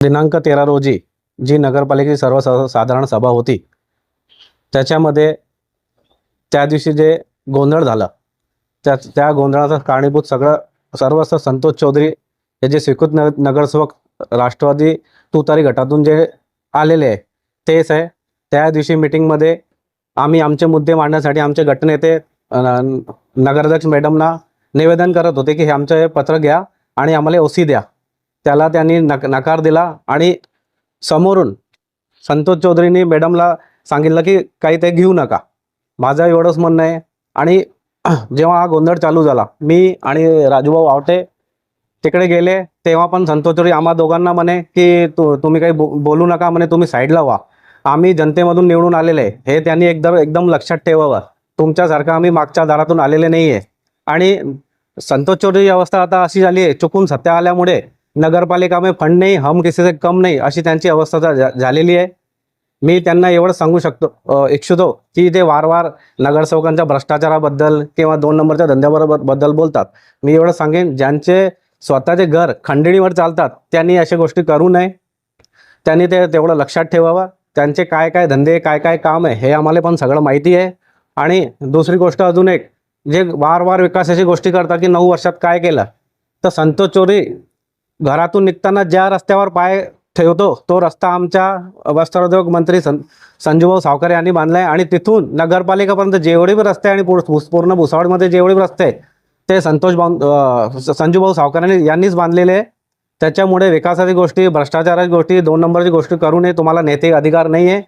दिनांक 13 रोजी जी नगरपालिकेची सर्वसाधारण सभा होती, त्याच्यामध्ये त्या दिवशी जे गोंधळ झाला, त्या गोंधळाचं कारणीभूत सर्वस्व संतोष चौधरी हे जे स्वीकृत नगरसेवक राष्ट्रवादी तुतारी गटातून जे आलेले आहे तेच आहे. त्या दिवशी मीटिंगमध्ये आम्ही आमचे मुद्दे मांडण्यासाठी आमचे गटनेते नगराध्यक्ष मॅडमना निवेदन करत होते की हे आमचं हे पत्र घ्या आणि आम्हाला ओसी द्या. त्याला त्यांनी नकार दिला आणि समोरून संतोष चौधरींनी मॅडमला सांगितलं की काही ते घेऊ नका. माझं एवढंच म्हणणं आहे. आणि जेव्हा हा गोंधळ चालू झाला, मी आणि राजूभाऊ आवटे तिकडे गेले, तेव्हा पण संतोष चौधरी आम्हा दोघांना म्हणे की तुम्ही काही बोलू नका, म्हणे तुम्ही साईडला व्हा, आम्ही जनतेमधून निवडून आलेले आहे, हे त्यांनी एकदम लक्षात ठेवावं. तुमच्यासारखं आम्ही मागच्या दारातून आलेले नाही आहे. आणि संतोष चौधरी अवस्था आता अशी झाली आहे, चुकून सत्ता आल्यामुळे नगरपालिका में फंड नाही, हम किसी से कम नाही, अशी त्यांची अवस्था झालेली आहे. मी त्यांना एवढं सांगू इच्छितो की ते वारंवार नगरसेवकांच्या भ्रष्टाचाराबद्दल किंवा 2 नंबरच्या धंद्याबद्दल बोलतात. मी एवढं सांगेन, ज्यांचे स्वतःचे घर खंडणीवर चालतात त्यांनी अशा गोष्टी करू नये. त्यांनी ते तेवढं लक्षात ठेवावं. त्यांचे काय काय धंदे, काय काय काम आहे हे आम्हाला पण सगळं माहिती आहे. आणि दुसरी गोष्ट अजून एक, जे वारंवार विकासाची गोष्टी करतात की 9 वर्षात काय केलं, तर संतोष चौधरी घरातून निघताना ज्या रस्त्यावर पाय ठेवतो तो रस्ता आमच्या वस्त्रोद्योग मंत्री संजूभाऊ सावकारे यांनी बांधलाय. आणि तिथून नगरपालिकापर्यंत जेवढे भी रस्ते आणि पूर्ण भुसावळमध्ये जेवढे भी रस्ते ते संजूभाऊ सावकारे यांनीच बांधलेले आहे. त्याच्यामुळे विकासाची गोष्टी, भ्रष्टाचाराची गोष्टी, 2 नंबरची गोष्टी करू नये. तुम्हाला नेते अधिकार नाही आहे.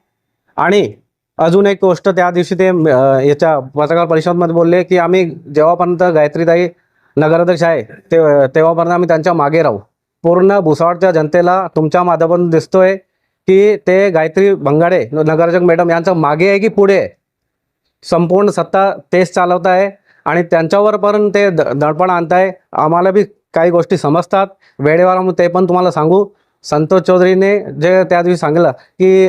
आणि अजून एक गोष्ट, त्या दिवशी ते याच्या पत्रकार परिषदेमध्ये बोलले की आम्ही जेव्हापर्यंत गायत्रीताई नगराध्यक्ष आहे तेव्हापर्यंत आम्ही त्यांच्या मागे राहू. पूर्ण भुसावळच्या जनतेला तुमच्या माध्यमातून दिसतोय की ते गायत्री भंगाडे नगराध्यक्ष मॅडम यांच्या मागे आहे की पुढे आहे. संपूर्ण सत्ता तेच चालवत आहे आणि त्यांच्यावर पण ते दडपण आणताय. आम्हाला बी काही गोष्टी समजतात वेळेवर, ते पण तुम्हाला सांगू. संतोष चौधरीने जे त्या दिवशी सांगितलं की